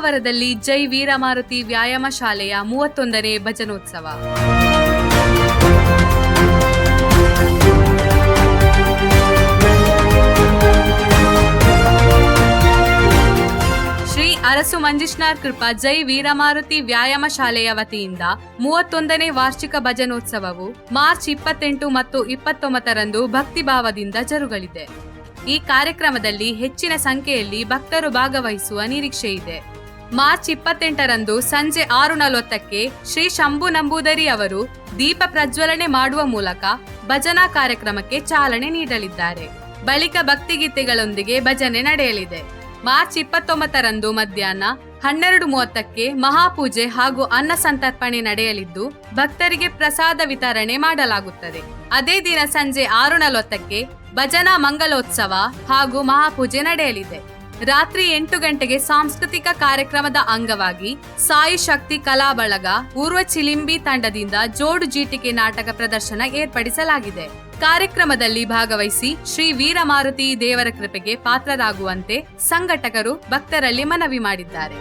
ಹೊನ್ನಾವರದಲ್ಲಿ ಜೈ ವೀರಮಾರುತಿ ವ್ಯಾಯಾಮ ಶಾಲೆಯ 31ನೇ ಭಜನೋತ್ಸವ. ಶ್ರೀ ಅರಸು ಮಂಜುನಾಥ್ ಕೃಪಾ ಜೈ ವೀರಮಾರುತಿ ವ್ಯಾಯಾಮ ಶಾಲೆಯ ವತಿಯಿಂದ 31ನೇ ವಾರ್ಷಿಕ ಭಜನೋತ್ಸವವು ಮಾರ್ಚ್ 28 ಮತ್ತು 29ರಂದು ಭಕ್ತಿಭಾವದಿಂದ ಜರುಗಲಿದೆ. ಈ ಕಾರ್ಯಕ್ರಮದಲ್ಲಿ ಹೆಚ್ಚಿನ ಸಂಖ್ಯೆಯಲ್ಲಿ ಭಕ್ತರು ಭಾಗವಹಿಸುವ ನಿರೀಕ್ಷೆ ಇದೆ. ಮಾರ್ಚ್ 28ರಂದು ಸಂಜೆ 6:40ಕ್ಕೆ ಶ್ರೀ ಶಂಭು ನಂಬೂದರಿ ಅವರು ದೀಪ ಪ್ರಜ್ವಲನೆ ಮಾಡುವ ಮೂಲಕ ಭಜನಾ ಕಾರ್ಯಕ್ರಮಕ್ಕೆ ಚಾಲನೆ ನೀಡಲಿದ್ದಾರೆ. ಬಳಿಕ ಭಕ್ತಿಗೀತೆಗಳೊಂದಿಗೆ ಭಜನೆ ನಡೆಯಲಿದೆ. ಮಾರ್ಚ್ 29ರಂದು ಮಧ್ಯಾಹ್ನ 12:30ಕ್ಕೆ ಮಹಾಪೂಜೆ ಹಾಗೂ ಅನ್ನ ಸಂತರ್ಪಣೆ ನಡೆಯಲಿದ್ದು ಭಕ್ತರಿಗೆ ಪ್ರಸಾದ ವಿತರಣೆ ಮಾಡಲಾಗುತ್ತದೆ. ಅದೇ ದಿನ ಸಂಜೆ 6:40ಕ್ಕೆ ಭಜನಾ ಮಂಗಲೋತ್ಸವ ಹಾಗೂ ಮಹಾಪೂಜೆ ನಡೆಯಲಿದೆ. ರಾತ್ರಿ 8 ಗಂಟೆಗೆ ಸಾಂಸ್ಕೃತಿಕ ಕಾರ್ಯಕ್ರಮದ ಅಂಗವಾಗಿ ಸಾಯಿ ಶಕ್ತಿ ಕಲಾ ಬಳಗ ಊರ್ವ ಚಿಲಿಂಬಿ ತಂಡದಿಂದ ಜೋಡು ಜೀಟಿಕೆ ನಾಟಕ ಪ್ರದರ್ಶನ ಏರ್ಪಡಿಸಲಾಗಿದೆ. ಕಾರ್ಯಕ್ರಮದಲ್ಲಿ ಭಾಗವಹಿಸಿ ಶ್ರೀ ವೀರಮಾರುತಿ ದೇವರ ಕೃಪೆಗೆ ಪಾತ್ರರಾಗುವಂತೆ ಸಂಘಟಕರು ಭಕ್ತರಲ್ಲಿ ಮನವಿ ಮಾಡಿದ್ದಾರೆ.